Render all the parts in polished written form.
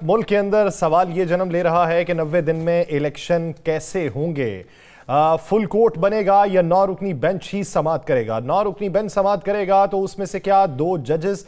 मुल्क के अंदर सवाल ये जन्म ले रहा है कि 90 दिन में इलेक्शन कैसे होंगे। फुल कोर्ट बनेगा या 9 रुकनी बेंच ही समाअत करेगा। 9 रुकनी बेंच समाअत करेगा तो उसमें से क्या 2 जजेस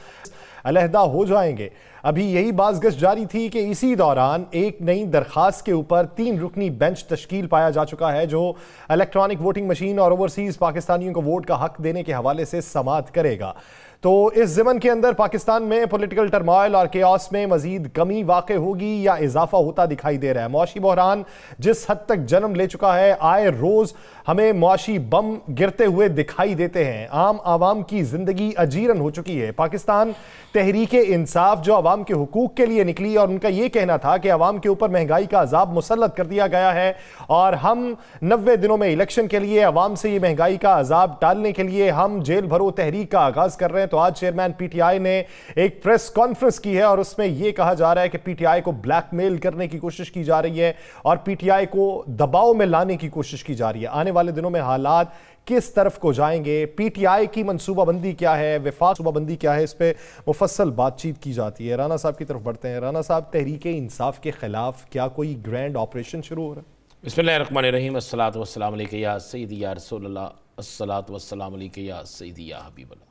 अलहदा हो जाएंगे। अभी यही बाज़गश जारी थी कि इसी दौरान एक नई दरखास्त के ऊपर 3 रुकनी बेंच तश्कील पाया जा चुका है जो इलेक्ट्रॉनिक वोटिंग मशीन और ओवरसीज पाकिस्तानियों को वोट का हक देने के हवाले से समाअत करेगा। तो इस ज़मन के अंदर पाकिस्तान में पॉलिटिकल टर्मॉइल और केओस में मजीद कमी वाक़ होगी या इजाफा होता दिखाई दे रहा है। मुआशी बहरान जिस हद तक जन्म ले चुका है, आए रोज़ हमें मुआशी बम गिरते हुए दिखाई देते हैं। आम आवाम की जिंदगी अजीरन हो चुकी है। पाकिस्तान तहरीके इंसाफ जो अवाम के हुकूक के लिए निकली और उनका यह कहना था कि अवाम के ऊपर महंगाई का अजाब मुसल्लत कर दिया गया है और हम 90 दिनों में इलेक्शन के लिए अवाम से ये महंगाई का अजाब टालने के लिए हम जेल भरो तहरीक का आगाज कर रहे हैं। तो आज चेयरमैन पीटीआई ने एक प्रेस कॉन्फ्रेंस की है और उसमें यह कहा जा रहा है कि पीटीआई को ब्लैकमेल करने की कोशिश की जा रही है और पीटीआई को दबाव में लाने की कोशिश की जा रही है। आने वाले दिनों में हालात किस तरफ को जाएंगे, पीटीआई की मनसूबाबंदी क्या है, वफाक मनसूबाबंदी क्या है, इस पे मुफस्सल बातचीत की जाती है। राना साहब की तरफ बढ़ते हैं। राना साहब, तहरीके इंसाफ के खिलाफ क्या कोई ग्रैंड ऑपरेशन शुरू हो रहा है? बिस्मिल्लाहिर्रहमानिर्रहीम, अस्सलातु वस्सलामु अलैका या सय्यदी या रसूलल्लाह, अस्सलातु वस्सलामु अलैका या सय्यदी या हबीबल्लाह।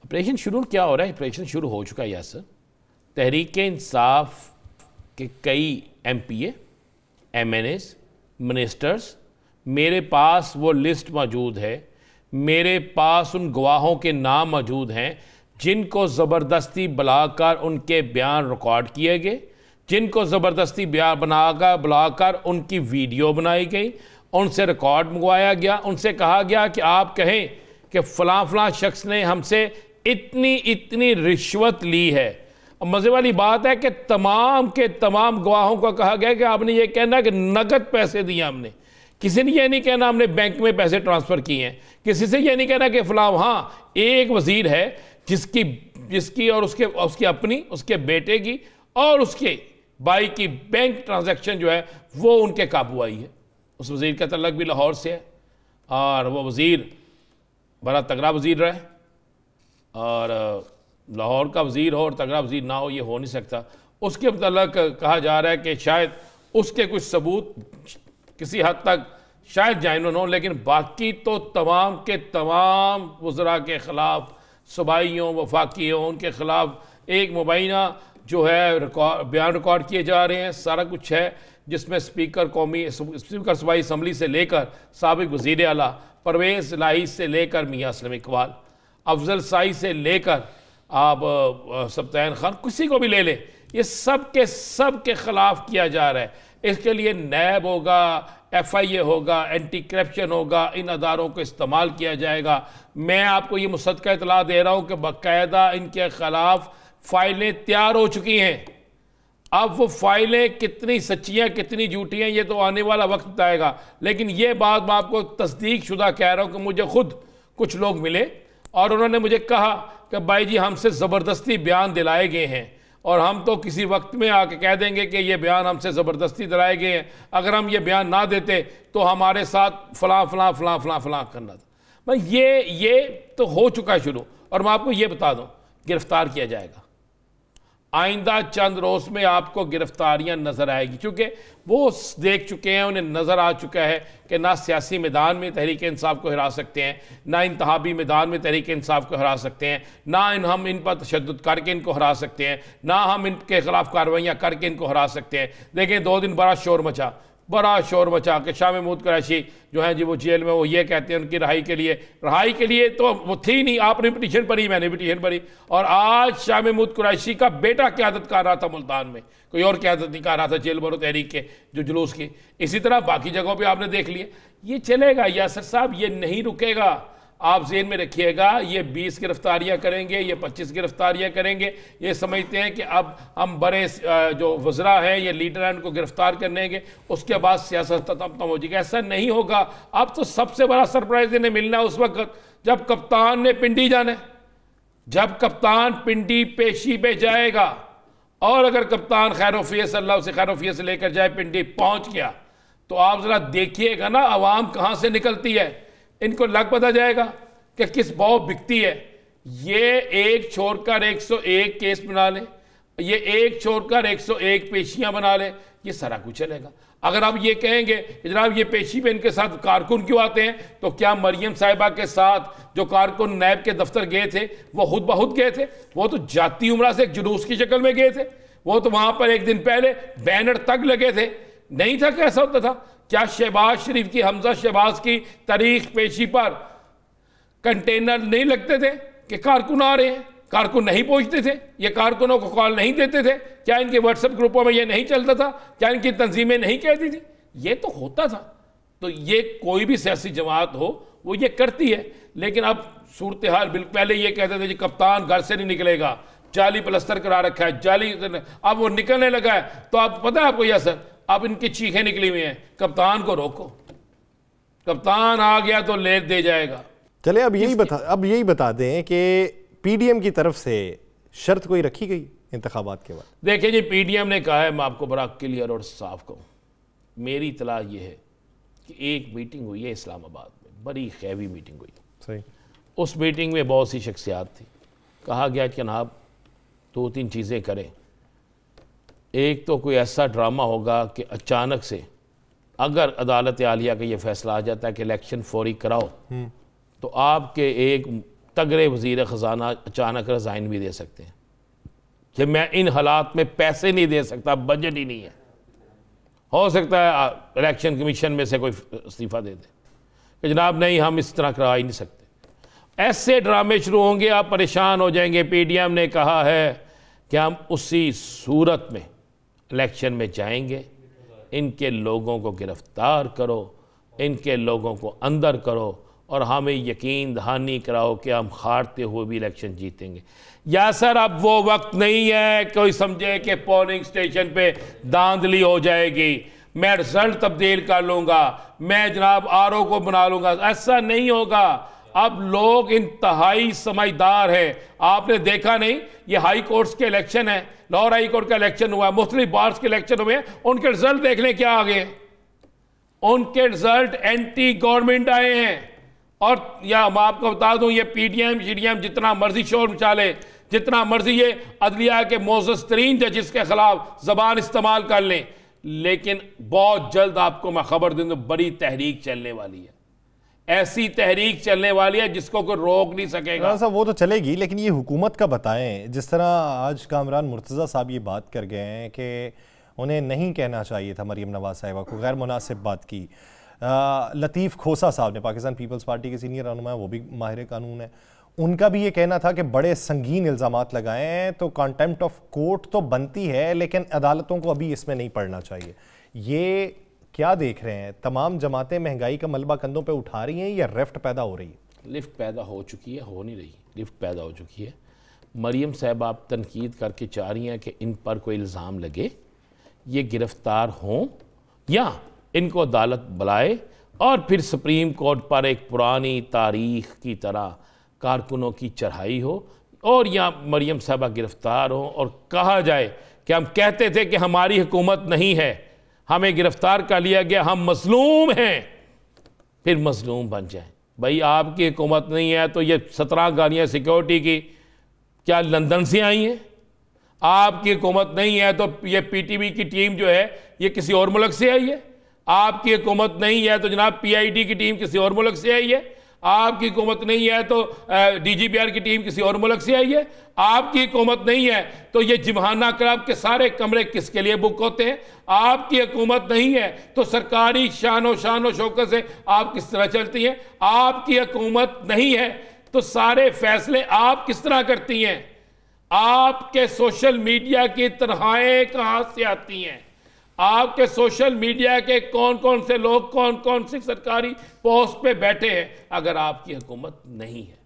ऑपरेशन शुरू क्या हो रहा है? ऑपरेशन शुरू हो चुका है यासर। तहरीके इंसाफ के कई MPA, MNAs, मिनिस्टर्स, मेरे पास वो लिस्ट मौजूद है, मेरे पास उन गवाहों के नाम मौजूद हैं जिनको ज़बरदस्ती बुलाकर उनके बयान रिकॉर्ड किए गए, जिनको ज़बरदस्ती बयान बुलाकर उनकी वीडियो बनाई गई, उनसे रिकॉर्ड मंगवाया गया, उनसे कहा गया कि आप कहें कि फ़लाँ शख्स ने हमसे इतनी इतनी रिश्वत ली है। अब मज़े वाली बात है कि तमाम के तमाम गवाहों को कहा गया कि आपने ये कहना कि नकद पैसे दिए हमने। किसी ने यह नहीं कहना हमने बैंक में पैसे ट्रांसफ़र किए हैं। किसी से यह नहीं कहना कि फ़लाँ, हाँ एक वज़ीर है जिसकी और उसकी अपनी, उसके बेटे की और उसके भाई की बैंक ट्रांजैक्शन जो है वो उनके काबू आई है। उस वज़ीर का तल्लक भी लाहौर से है और वो वज़ीर बड़ा तगड़ा वज़ीर रहा है और लाहौर का वज़ीर हो और तगड़ा वज़ीर ना हो, ये हो नहीं सकता। उसके मतलब कहा जा रहा है कि शायद उसके कुछ सबूत किसी हद तक शायद जायनुन हो, लेकिन बाकी तो तमाम के तमाम वज़रा के ख़िलाफ़, सूबाइयों वफाकियों, उनके ख़िलाफ़ एक मुबैना जो है बयान रिकॉर्ड किए जा रहे हैं। सारा कुछ है जिसमें स्पीकर सूबाई असम्बली से लेकर साबिक़ वज़ीर आला परवेज़ इलाही से लेकर मियाँ असलम इकबाल, अफजल साई से लेकर आप सब्तैन खान, किसी को भी ले लें, ये सब के ख़िलाफ़ किया जा रहा है। इसके लिए नैब होगा, FIA होगा, एंटी करप्शन होगा, इन अदारों को इस्तेमाल किया जाएगा। मैं आपको ये मुसद्दक़ा इतला दे रहा हूँ कि बाकायदा इनके ख़िलाफ़ फ़ाइलें तैयार हो चुकी हैं। अब वो फाइलें कितनी सच्ची हैं कितनी झूठी हैं ये तो आने वाला वक्त बताएगा, लेकिन ये बात मैं आपको तस्दीक शुदा कह रहा हूँ कि मुझे खुद कुछ लोग मिले और उन्होंने मुझे कहा कि भाई जी हमसे ज़बरदस्ती बयान दिलाए गए हैं और हम तो किसी वक्त में आके कह देंगे कि ये बयान हमसे ज़बरदस्ती दिलाए गए हैं, अगर हम ये बयान ना देते तो हमारे साथ फ़लाँ करना था। भाई ये तो हो चुका है शुरू। और मैं आपको ये बता दूँ, गिरफ्तार किया जाएगा आइंदा चंद रोज़ में, आपको गिरफ्तारियां नज़र आएगी, क्योंकि वो देख चुके हैं, उन्हें नज़र आ चुका है कि ना सियासी मैदान में तहरीक इंसाफ को हरा सकते हैं, ना इंतहाबी मैदान में तहरीक इंसाफ को हरा सकते हैं, ना हम इन पर तशद्दुद करके इनको हरा सकते हैं, ना हम इनके खिलाफ कार्रवाइयाँ करके इनको हरा सकते हैं। देखें 2 दिन बड़ा शोर मचा कि शाह महमूद कुरैशी जो है जी वो जेल में, वो ये कहते हैं उनकी रहाई के लिए तो वो थी नहीं, आपने पिटीशन भरी, मैंने पिटीशन भरी, और आज शाह महमूद कुरैशी का बेटा क़यादत कर रहा था मुल्तान में, कोई और क़यादत नहीं कर रहा था जेल भरो तहरीक के जो जुलूस की। इसी तरह बाकी जगहों पर आपने देख लिया। ये चलेगा यासर साहब, ये नहीं रुकेगा। आप ज़हन में रखिएगा, ये 20 गिरफ्तारियाँ करेंगे, ये 25 गिरफ्तारियाँ करेंगे। ये समझते हैं कि अब हम बड़े जो वज़रा हैं, ये लीडर हैं, उनको गिरफ्तार करनेंगे, उसके बाद सियासत खत्म हो जाएगी। ऐसा नहीं होगा। अब तो सबसे बड़ा सरप्राइज इन्हें मिलना है उस वक्त जब कप्तान ने पिंडी जाना है, जब कप्तान पिंडी पेशी पे जाएगा। और अगर कप्तान खैरोफियत अल्लाह से खैरोफियत से लेकर जाए, पिंडी पहुँच गया, तो आप ज़रा देखिएगा ना आवाम कहाँ से निकलती है। इनको लग पता जाएगा कि किस भाव बिकती है। ये एक छोड़कर 101 केस बना लें, ये एक छोड़कर 101 पेशियां बना ले, ये सारा कुछ चलेगा। अगर आप ये कहेंगे कि जनाब ये पेशी पे इनके साथ कारकुन क्यों आते हैं, तो क्या मरियम साहिबा के साथ जो कारकुन नैब के दफ्तर गए थे वो खुद बहुत गए थे? वो तो जाती उमरा से एक जुलूस की शक्ल में गए थे। वो तो वहां पर एक दिन पहले बैनर तक लगे थे। नहीं था कैसा होता था? क्या शहबाज शरीफ की, हमजा शहबाज की तारीख पेशी पर कंटेनर नहीं लगते थे कि कारकुन आ रहे हैं? कारकुन नहीं पहुंचते थे? ये कारकुनों को कॉल नहीं देते थे? क्या इनके व्हाट्सएप ग्रुपों में ये नहीं चलता था? क्या इनकी तंजीमें नहीं कहती थी? ये तो होता था। तो ये कोई भी सियासी जमात हो वो ये करती है। लेकिन अब सूरत हाल बिल्कुल, पहले ये कहते थे कि कप्तान घर से नहीं निकलेगा, जाली प्लस्तर करा रखा है, जाली, अब वो निकलने लगा है। तो अब पता है आपको यह सर, अब इनकी चीखें निकली हुई हैं, कप्तान को रोको, कप्तान आ गया तो ले दे जाएगा। चले अब यही बता दें कि पीडीएम की तरफ से शर्त कोई रखी गई इंतखाबात के बाद? देखिए जी, पीडीएम ने कहा है, मैं आपको बड़ा क्लियर और साफ कहूँ, मेरी इतला ये है कि एक मीटिंग हुई है इस्लामाबाद में, बड़ी हैवी मीटिंग हुई। सही। उस मीटिंग में बहुत सी शख्सियात थी। कहा गया कि जनाब 2-3 चीज़ें करें। एक तो कोई ऐसा ड्रामा होगा कि अचानक से अगर अदालत आलिया का ये फैसला आ जाता है कि इलेक्शन फौरी कराओ, तो आपके एक तगड़े वज़ीर ख़जाना अचानक रिज़ाइन भी दे सकते हैं कि मैं इन हालात में पैसे नहीं दे सकता, बजट ही नहीं है। हो सकता है इलेक्शन कमीशन में से कोई इस्तीफ़ा दे दे कि जनाब नहीं, हम इस तरह करा ही नहीं सकते। ऐसे ड्रामे शुरू होंगे, आप परेशान हो जाएंगे। पीडीएम ने कहा है कि हम उसी सूरत में इलेक्शन में जाएंगे, इनके लोगों को गिरफ्तार करो, इनके लोगों को अंदर करो और हमें यकीन दहानी कराओ कि हम हारते हुए भी इलेक्शन जीतेंगे। या सर अब वो वक्त नहीं है कोई समझे कि पोलिंग स्टेशन पे धांधली हो जाएगी, मैं रिजल्ट तब्दील कर लूँगा, मैं जनाब आरओ को बना लूँगा। ऐसा नहीं होगा। अब लोग इंतहाई समझदार हैं। आपने देखा नहीं, ये हाई कोर्ट्स के इलेक्शन है, लाहौर हाई कोर्ट का इलेक्शन हुआ, मुख्तलिफ बार्स के इलेक्शन हुए, उनके रिजल्ट देख लें क्या आ गए। उनके रिजल्ट एंटी गवर्नमेंट आए हैं। और या मैं आपको बता दूं, ये पीडीएम शीडीएम जितना मर्जी शोर मचा ले, जितना मर्जी ये अदलिया के मोअज़्ज़ज़ तरीन जजिस के खिलाफ जबान इस्तेमाल कर लें, लेकिन बहुत जल्द आपको मैं खबर दूं तो बड़ी तहरीक चलने वाली है। ऐसी तहरीक चलने वाली है जिसको कोई रोक नहीं सकेगा। साहब वो तो चलेगी, लेकिन ये हुकूमत का बताएं। जिस तरह आज कामरान मुर्तज़ा साहब ये बात कर गए हैं कि उन्हें नहीं कहना चाहिए था मरीम नवाज साहिबा को, गैर मुनासिब बात की। लतीफ़ खोसा साहब ने, पाकिस्तान पीपल्स पार्टी के सीनियर रहनुमा है, वो भी माहिर कानून है, उनका भी ये कहना था कि बड़े संगीन इल्ज़ामात लगाए हैं तो कंटेम्प्ट ऑफ कोर्ट तो बनती है, लेकिन अदालतों को अभी इसमें नहीं पड़ना चाहिए। ये क्या देख रहे हैं? तमाम जमातें महंगाई का मलबा कंधों पे उठा रही हैं या रिफ्ट पैदा हो रही है? लिफ्ट पैदा हो चुकी है, हो नहीं रही, लिफ्ट पैदा हो चुकी है। मरीम साहब आप तनकीद करके चाह रही हैं कि इन पर कोई इल्ज़ाम लगे, ये गिरफ्तार हों या इनको अदालत बुलाए और फिर सुप्रीम कोर्ट पर एक पुरानी तारीख की तरह कारकुनों की चढ़ाई हो और या मरीम साहबा गिरफ्तार हो और कहा जाए कि हम कहते थे कि हमारी हुकूमत नहीं है, हमें गिरफ्तार कर लिया गया, हम मजलूम हैं, फिर मजलूम बन जाए। भाई आपकी हुकूमत नहीं है तो ये 17 गाड़ियाँ सिक्योरिटी की क्या लंदन से आई हैं? आपकी हुकूमत नहीं है तो ये पीटीवी की टीम जो है ये किसी और मुल्क से आई है? आपकी हुकूमत नहीं है तो जनाब पीआईडी की टीम किसी और मुल्क से आई है? आपकी हुकूमत नहीं है तो डीजीपीआर की टीम किसी और मुल्क से आई है? आपकी हुकूमत नहीं है तो ये जिमहाना क्लब के सारे कमरे किसके लिए बुक होते हैं? आपकी हुकूमत नहीं है तो सरकारी शान शौकत से आप किस तरह चलती हैं? आपकी हुकूमत नहीं है तो सारे फैसले आप किस तरह करती हैं? आपके सोशल मीडिया की तनहाएं कहां से आती हैं? आपके सोशल मीडिया के कौन कौन से लोग कौन कौन सी सरकारी पोस्ट पे बैठे हैं? अगर आपकी हुकूमत नहीं है